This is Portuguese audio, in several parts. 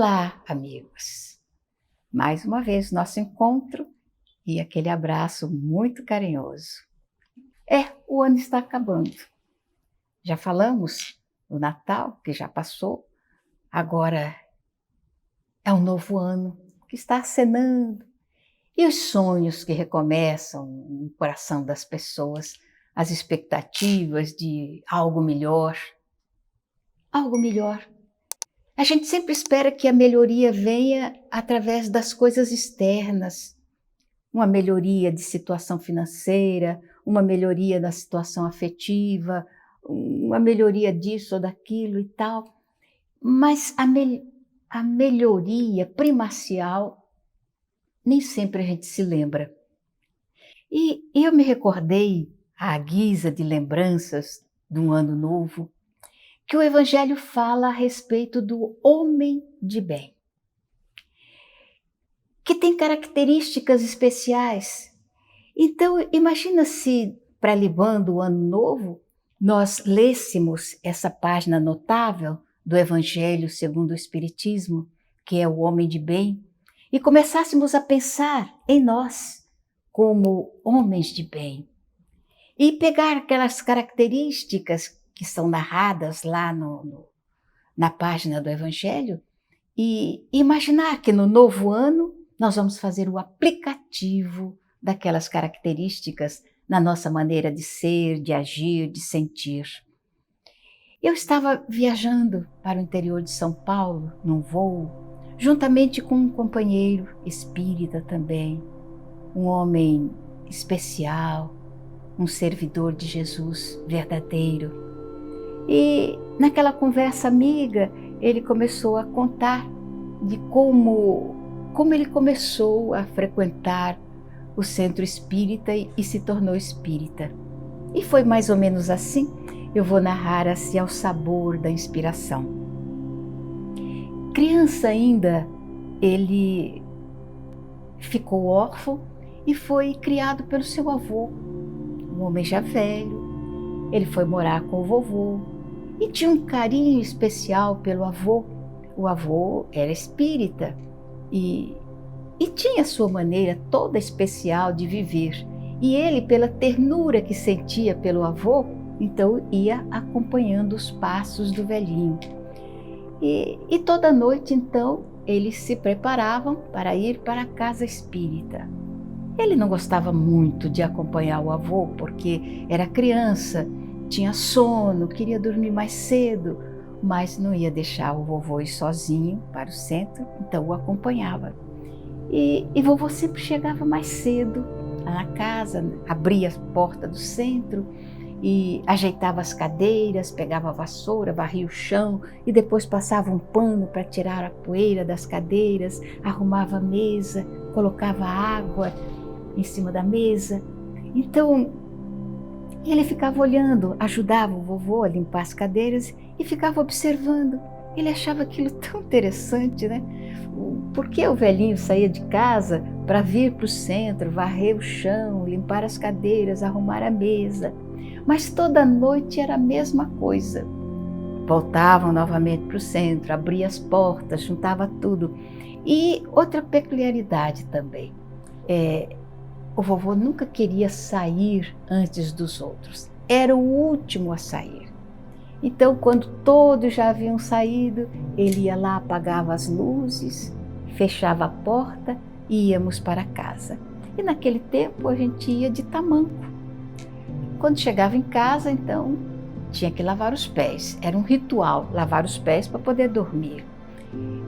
Olá, amigos! Mais uma vez nosso encontro e aquele abraço muito carinhoso. O ano está acabando. Já falamos do Natal, que já passou, agora é um novo ano que está acenando. E os sonhos que recomeçam no coração das pessoas, as expectativas de algo melhor. Algo melhor. A gente sempre espera que a melhoria venha através das coisas externas, uma melhoria de situação financeira, uma melhoria da situação afetiva, uma melhoria disso ou daquilo e tal. Mas a melhoria primacial, nem sempre a gente se lembra. E eu me recordei, à guisa de lembranças de um ano novo, que o Evangelho fala a respeito do homem de bem, que tem características especiais. Então, imagina se, prelibando o ano novo, nós lêssemos essa página notável do Evangelho segundo o Espiritismo, que é o homem de bem, e começássemos a pensar em nós como homens de bem. E pegar aquelas características que são narradas lá na página do Evangelho e imaginar que no novo ano nós vamos fazer o aplicativo daquelas características na nossa maneira de ser, de agir, de sentir. Eu estava viajando para o interior de São Paulo, num voo, juntamente com um companheiro espírita também, um homem especial, um servidor de Jesus verdadeiro. E naquela conversa amiga, ele começou a contar de como ele começou a frequentar o centro espírita e se tornou espírita. E foi mais ou menos assim, eu vou narrar assim ao sabor da inspiração. Criança ainda, ele ficou órfão e foi criado pelo seu avô, um homem já velho. Ele foi morar com o vovô e tinha um carinho especial pelo avô. O avô era espírita e tinha a sua maneira toda especial de viver. E ele, pela ternura que sentia pelo avô, então ia acompanhando os passos do velhinho. E toda noite, então, eles se preparavam para ir para a casa espírita. Ele não gostava muito de acompanhar o avô, porque era criança, tinha sono, queria dormir mais cedo, mas não ia deixar o vovô ir sozinho para o centro, então o acompanhava. E vovô sempre chegava mais cedo lá na casa, abria a porta do centro e ajeitava as cadeiras, pegava a vassoura, varria o chão e depois passava um pano para tirar a poeira das cadeiras, arrumava a mesa, colocava água em cima da mesa. Então, ele ficava olhando, ajudava o vovô a limpar as cadeiras e ficava observando. Ele achava aquilo tão interessante, né? Por que o velhinho saía de casa para vir para o centro, varrer o chão, limpar as cadeiras, arrumar a mesa? Mas toda noite era a mesma coisa. Voltavam novamente para o centro, abria as portas, juntava tudo. E outra peculiaridade também, o vovô nunca queria sair antes dos outros. Era o último a sair. Então, quando todos já haviam saído, ele ia lá, apagava as luzes, fechava a porta e íamos para casa. E naquele tempo a gente ia de tamanco. Quando chegava em casa, então, tinha que lavar os pés. Era um ritual, lavar os pés para poder dormir.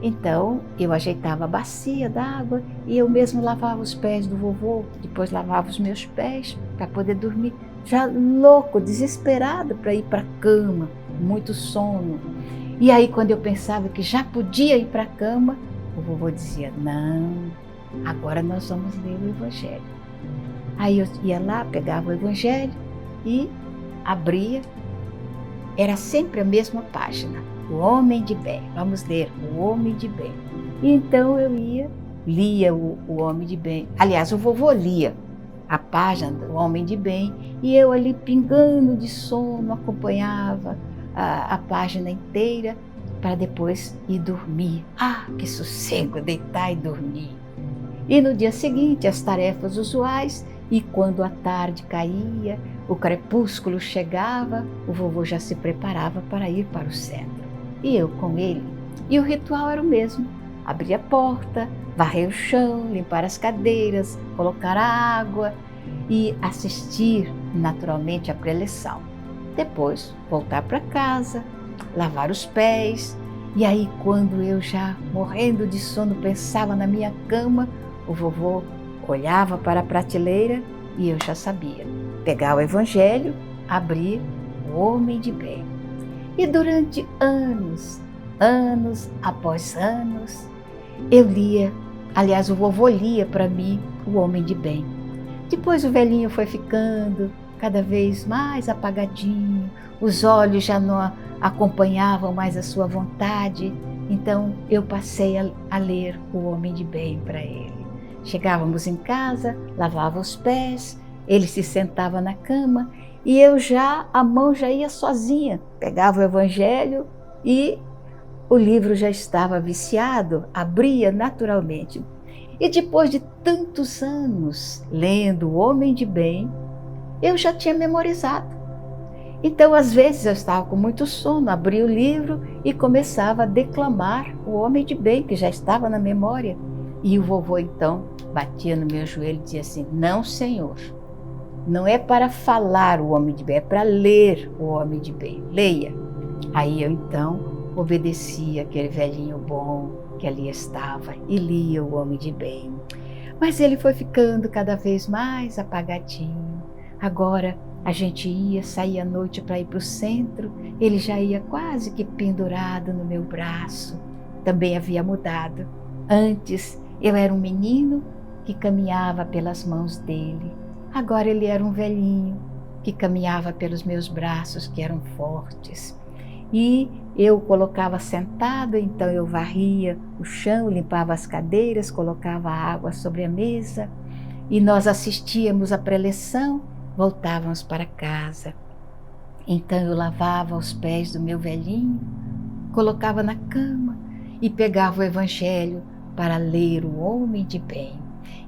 Então, eu ajeitava a bacia d'água e eu mesmo lavava os pés do vovô, depois lavava os meus pés para poder dormir, já louco, desesperado para ir para a cama, muito sono. E aí, quando eu pensava que já podia ir para a cama, o vovô dizia: não, agora nós vamos ler o Evangelho. Aí eu ia lá, pegava o Evangelho e abria, era sempre a mesma página. O homem de bem, vamos ler o homem de bem. E então eu lia o homem de bem. Aliás, o vovô lia a página do homem de bem e eu ali pingando de sono acompanhava a página inteira para depois ir dormir. Ah, que sossego, deitar e dormir. E no dia seguinte, as tarefas usuais, e quando a tarde caía, o crepúsculo chegava, o vovô já se preparava para ir para o centro. E eu com ele. E o ritual era o mesmo: abrir a porta, varrer o chão, limpar as cadeiras, colocar a água e assistir naturalmente à preleção. Depois, voltar para casa, lavar os pés. E aí, quando eu já morrendo de sono pensava na minha cama, o vovô olhava para a prateleira e eu já sabia. Pegar o evangelho, abrir o Homem de Bem. E durante anos após anos, eu lia, aliás, o vovô lia para mim o Homem de Bem. Depois o velhinho foi ficando cada vez mais apagadinho, os olhos já não acompanhavam mais a sua vontade, então eu passei a ler o Homem de Bem para ele. Chegávamos em casa, lavava os pés, ele se sentava na cama e a mão já ia sozinha, pegava o evangelho e o livro já estava viciado, abria naturalmente. E depois de tantos anos lendo o Homem de Bem, eu já tinha memorizado. Então, às vezes, eu estava com muito sono, abria o livro e começava a declamar o Homem de Bem, que já estava na memória. E o vovô, então, batia no meu joelho e dizia assim: não, senhor, não é para falar o Homem de Bem, é para ler o Homem de Bem, leia. Aí eu, então, obedecia aquele velhinho bom que ali estava e lia o Homem de Bem. Mas ele foi ficando cada vez mais apagadinho. Agora a gente saía à noite para ir para o centro, ele já ia quase que pendurado no meu braço. Também havia mudado. Antes eu era um menino que caminhava pelas mãos dele. Agora ele era um velhinho que caminhava pelos meus braços, que eram fortes. E eu o colocava sentado, então eu varria o chão, limpava as cadeiras, colocava água sobre a mesa e nós assistíamos à preleção, voltávamos para casa. Então eu lavava os pés do meu velhinho, colocava na cama e pegava o evangelho para ler o Homem de Bem.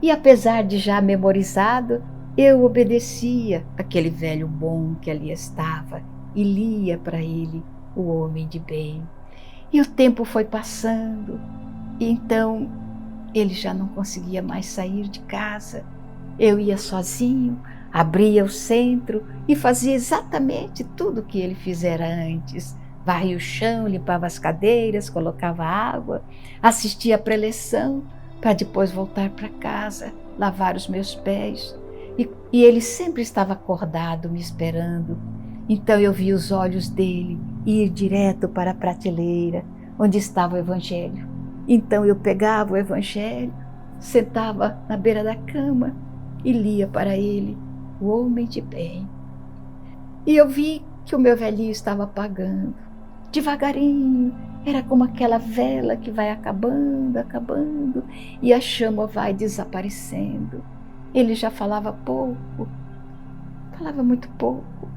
E apesar de já memorizado, eu obedecia aquele velho bom que ali estava e lia para ele o Homem de Bem. E o tempo foi passando, e então ele já não conseguia mais sair de casa. Eu ia sozinho, abria o centro e fazia exatamente tudo o que ele fizera antes. Varria o chão, limpava as cadeiras, colocava água, assistia à preleção para depois voltar para casa, lavar os meus pés. E ele sempre estava acordado me esperando. Então eu via os olhos dele ir direto para a prateleira onde estava o evangelho. Então eu pegava o evangelho, sentava na beira da cama e lia para ele o Homem de Bem. E eu vi que o meu velhinho estava apagando. Devagarinho, era como aquela vela que vai acabando, acabando, e a chama vai desaparecendo. Ele já falava pouco, falava muito pouco.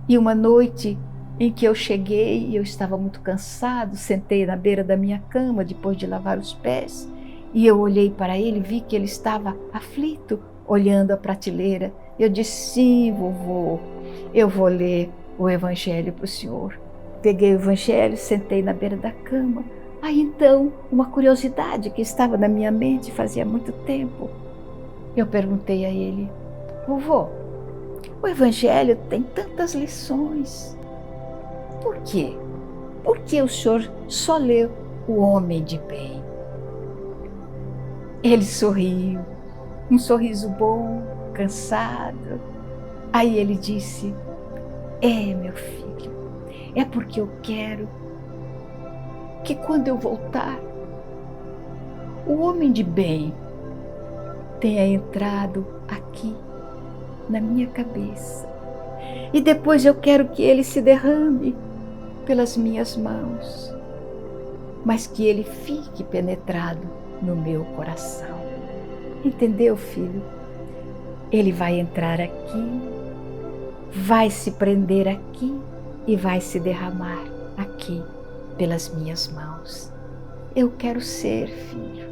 E uma noite em que eu cheguei e eu estava muito cansado, sentei na beira da minha cama depois de lavar os pés, e eu olhei para ele e vi que ele estava aflito, olhando a prateleira. Eu disse: sim, vovô, eu vou ler o evangelho para o senhor. Peguei o evangelho, sentei na beira da cama. Aí então, uma curiosidade que estava na minha mente fazia muito tempo. Eu perguntei a ele: vovô, o evangelho tem tantas lições. Por quê? Por que o senhor só lê o Homem de Bem? Ele sorriu, um sorriso bom, cansado. Aí ele disse: meu filho, é porque eu quero que quando eu voltar, o Homem de Bem tenha entrado aqui na minha cabeça. E depois eu quero que ele se derrame pelas minhas mãos, mas que ele fique penetrado no meu coração. Entendeu, filho? Ele vai entrar aqui, vai se prender aqui e vai se derramar aqui pelas minhas mãos. Eu quero ser, filho,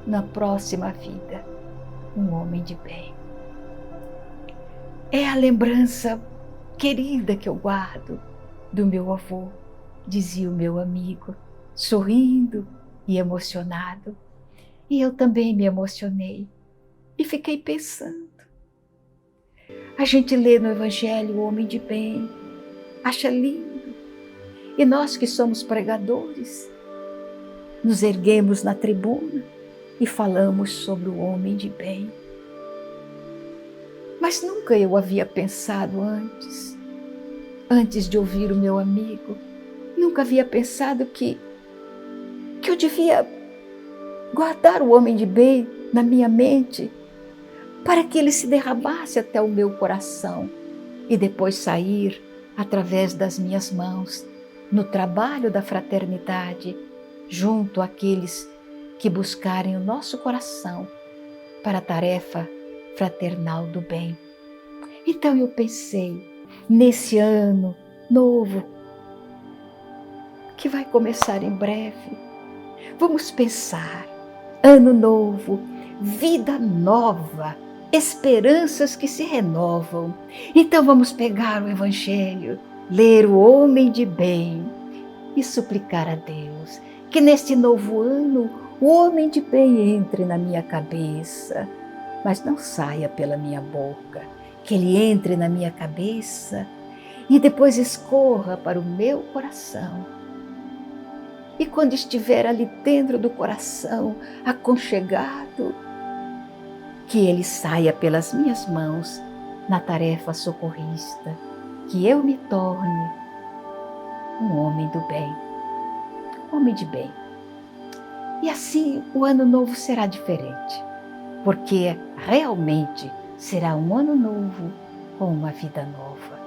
na próxima vida, um homem de bem. É a lembrança querida que eu guardo do meu avô, dizia o meu amigo, sorrindo e emocionado. E eu também me emocionei e fiquei pensando. A gente lê no Evangelho o homem de bem, acha lindo. E nós que somos pregadores, nos erguemos na tribuna e falamos sobre o homem de bem. Mas nunca eu havia pensado antes de ouvir o meu amigo, nunca havia pensado que eu devia guardar o homem de bem na minha mente para que ele se derramasse até o meu coração e depois sair através das minhas mãos no trabalho da fraternidade junto àqueles que buscarem o nosso coração para a tarefa fraternal do bem. Então eu pensei, nesse ano novo, que vai começar em breve, vamos pensar, ano novo, vida nova, esperanças que se renovam. Então vamos pegar o Evangelho, ler o homem de bem e suplicar a Deus que neste novo ano o homem de bem entre na minha cabeça, mas não saia pela minha boca, que ele entre na minha cabeça e depois escorra para o meu coração. E quando estiver ali dentro do coração, aconchegado, que ele saia pelas minhas mãos na tarefa socorrista, que eu me torne um homem do bem, homem de bem. E assim o ano novo será diferente, porque realmente será um ano novo com uma vida nova.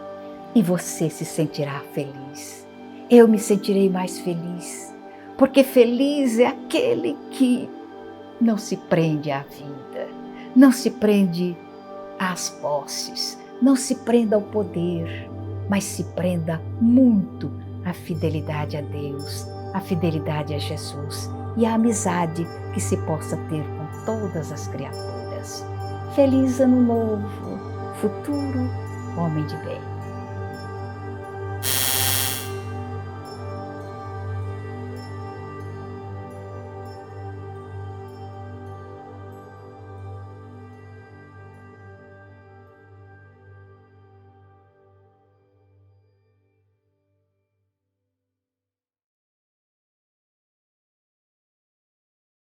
E você se sentirá feliz. Eu me sentirei mais feliz, porque feliz é aquele que não se prende à vida, não se prende às posses, não se prenda ao poder, mas se prenda muito à fidelidade a Deus, à fidelidade a Jesus e à amizade que se possa ter com todas as criaturas. Feliz ano novo, futuro homem de bem.